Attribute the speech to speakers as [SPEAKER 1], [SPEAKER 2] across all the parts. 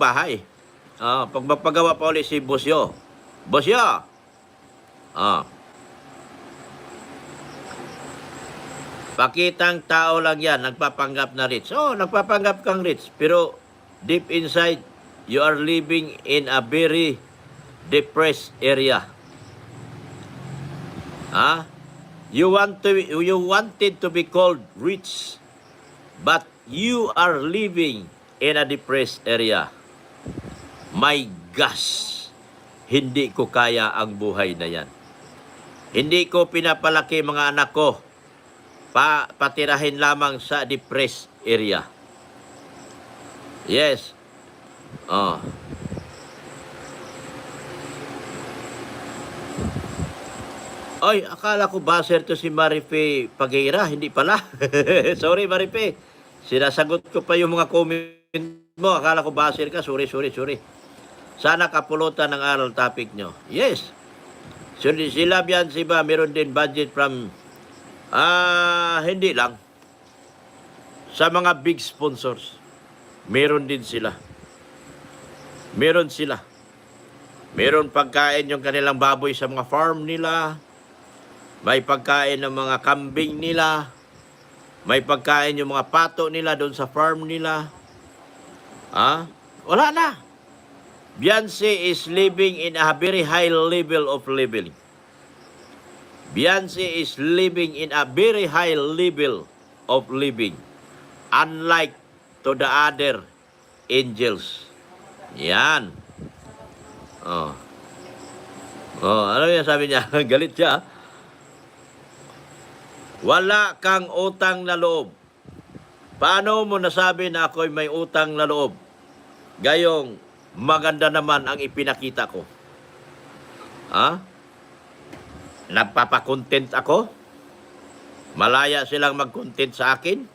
[SPEAKER 1] magbahay. Pag magpagawa pa ulit si Bosyo. Bosyo! Pakitang tao lang yan, nagpapanggap na rich. Nagpapanggap kang rich. Pero deep inside, you are living in a very depressed area. You wanted to be called rich, but you are living in a depressed area. My gosh, hindi ko kaya ang buhay na yan. Hindi ko pinapalaki mga anak ko patirahin lamang sa depressed area. Yes. Ay, akala ko buzzer to si Marife Pagueira. Hindi pala. Sorry, Marife. Sinasagot ko pa yung mga comment mo. Akala ko buzzer ka. Sorry. Sana kapulutan ng aral topic nyo. Yes. So, sila yan, siba, meron din budget from, hindi lang. Sa mga big sponsors, meron din sila. Meron sila. Meron pagkain yung kanilang baboy sa mga farm nila. May pagkain ng mga kambing nila. May pagkain yung mga pato nila doon sa farm nila. Wala na. Beyonce is living in a very high level of living. Beyonce is living in a very high level of living. Unlike to the other angels. Yan. Ano yung sabi niya? Galit siya. Wala kang utang na loob. Paano mo nasabi na ako'y may utang na loob? Gayong maganda naman ang ipinakita ko. Nagpapakontent ako? Malaya silang mag-content sa akin?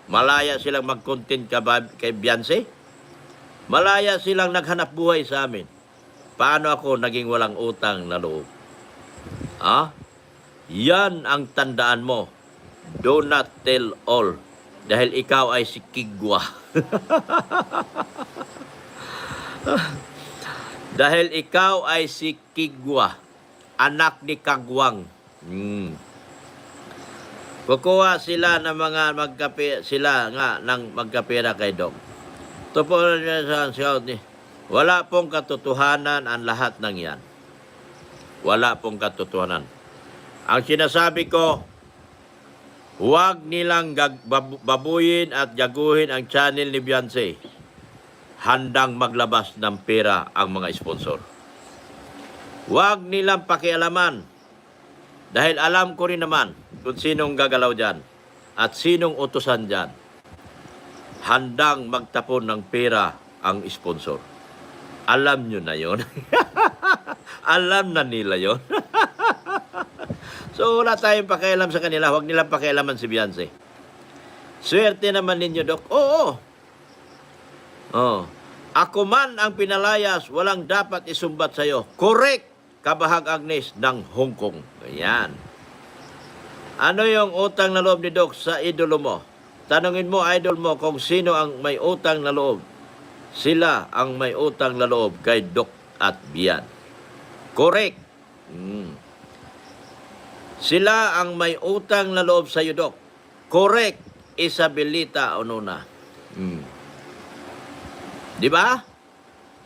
[SPEAKER 1] Malaya silang mag-content kay Beyonce? Malaya silang naghanap buhay sa amin. Paano ako naging walang utang na loob? Yan ang tandaan mo. Do not tell all. Dahil ikaw ay si Kigwa. Dahil ikaw ay si Kigwa. Anak ni Kagwang. Kukuha sila ng mga magkapera kay Dong. Ito po sa scout ni. Wala pong katotohanan ang lahat ng yan. Wala pong katotohanan. Ang sinasabi ko, huwag nilang babuyin at jaguhin ang channel ni Beyonce. Handang maglabas ng pera ang mga sponsor. Huwag nilang pakialaman. Dahil alam ko rin naman kung sinong gagalaw dyan at sinong utusan dyan. Handang magtapon ng pera ang sponsor. Alam nyo na yon. Alam na nila yon. So, wala tayong pakialam sa kanila. Huwag nilang pakialaman si Beyonce. Swerte naman ninyo, Dok. Oo. Ako man ang pinalayas, walang dapat isumbat sa'yo. Correct, Kabahag Agnes ng Hong Kong. Ayan. Ano yung utang na loob ni Dok sa idolo mo? Tanungin mo, idol mo, kung sino ang may utang na loob. Sila ang may utang na loob kay Dok at Bian. Correct. Sila ang may utang na loob sa iyo, Dok. Correct, Isabelita Onona. Di ba?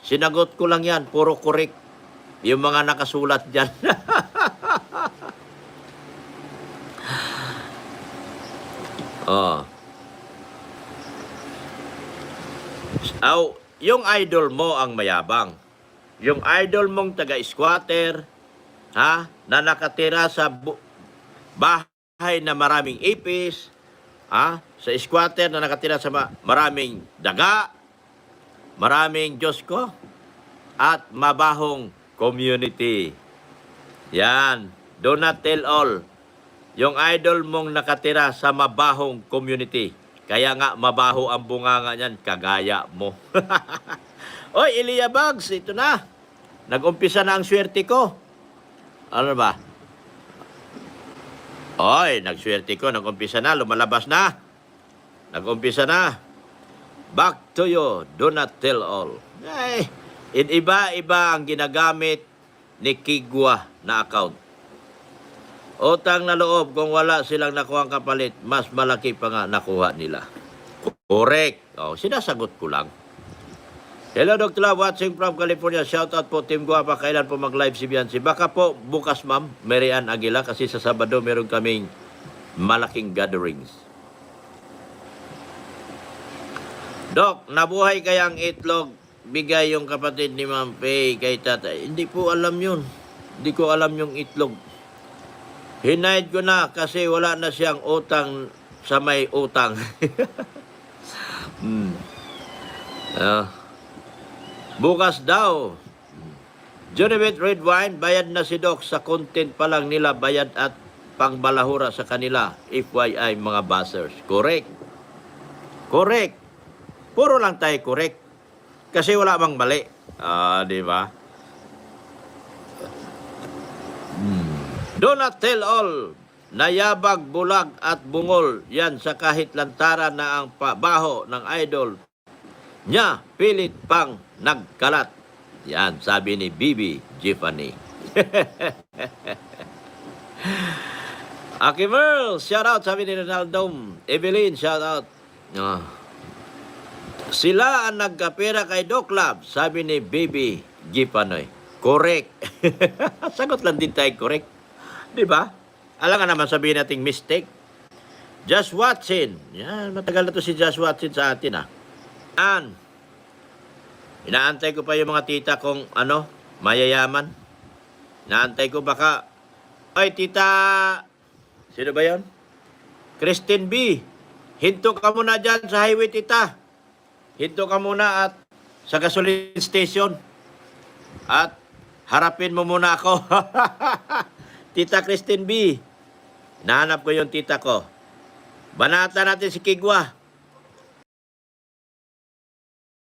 [SPEAKER 1] Sinagot ko lang yan, puro correct. Yung mga nakasulat dyan. Yung idol mo ang mayabang. Yung idol mong taga-squatter, na nakatira sa bahay na maraming ipis, sa squatter na nakatira sa maraming daga, maraming Diyos ko, at mabahong community. Yan, do not tell all. Yung idol mong nakatira sa mabahong community, kaya nga mabaho ang bunganga niyan, kagaya mo. Oy, Elia Bugs, ito na. Nag-umpisa na ang swerte ko. Ano ba? Oy, nagswerte ko, nag-umpisa na, lumalabas na. Nag-umpisa na. Back to you, do not tell all. Ay, iba-iba ang ginagamit ni Kigwa na account. Utang na loob, kung wala silang nakuha kapalit, mas malaki pa nga nakuha nila. Correct. Oh, sinasagot ko lang. Hello, Dr. Love, watching from California. Shout out po, Team Guapa. Kailan po mag-live si Bianci? Baka po bukas, ma'am, Mary Ann Aguila, kasi sa Sabado meron kaming malaking gatherings. Dok, nabuhay kaya ang itlog? Bigay yung kapatid ni Ma'am Pei kay tatay. Hindi po alam yun. Hindi ko alam yung itlog. Hinayad ko na kasi wala na siyang utang sa may utang. Bukas daw. Junibet Red Wine, bayad na si Doc sa content pa lang nila, bayad at pangbalahura sa kanila. FYI mga buzzers. Correct. Correct. Puro lang tayo correct. Kasi wala bang mali. Di ba? Do not tell all. Nayabag, bulag at bungol. Yan sa kahit lantaran na ang pabaho ng idol niya, pilit pang nagkalat. Yan, sabi ni Bibi Giovanni. Aki Merl, shout out, sabi ni Ronaldo. Evelyn, shout out. Sila ang nagkapera kay Doc Love, sabi ni Bibi Giovanni. Correct. Sagot lang din tayo, correct. Di ba? Alam nga naman sabihin nating mistake. Just Watson. Yan, matagal na to si Just Watson sa atin, Inaantay ko pa yung mga tita kong, mayayaman. Inaantay ko baka, ay, tita, sino ba yon? Christine B. Hinto ka muna dyan sa highway, tita. Hinto ka muna at sa gasoline station. At harapin mo muna ako. Tita Christine B. Nahanap ko yung tita ko. Banata natin si Kigwa.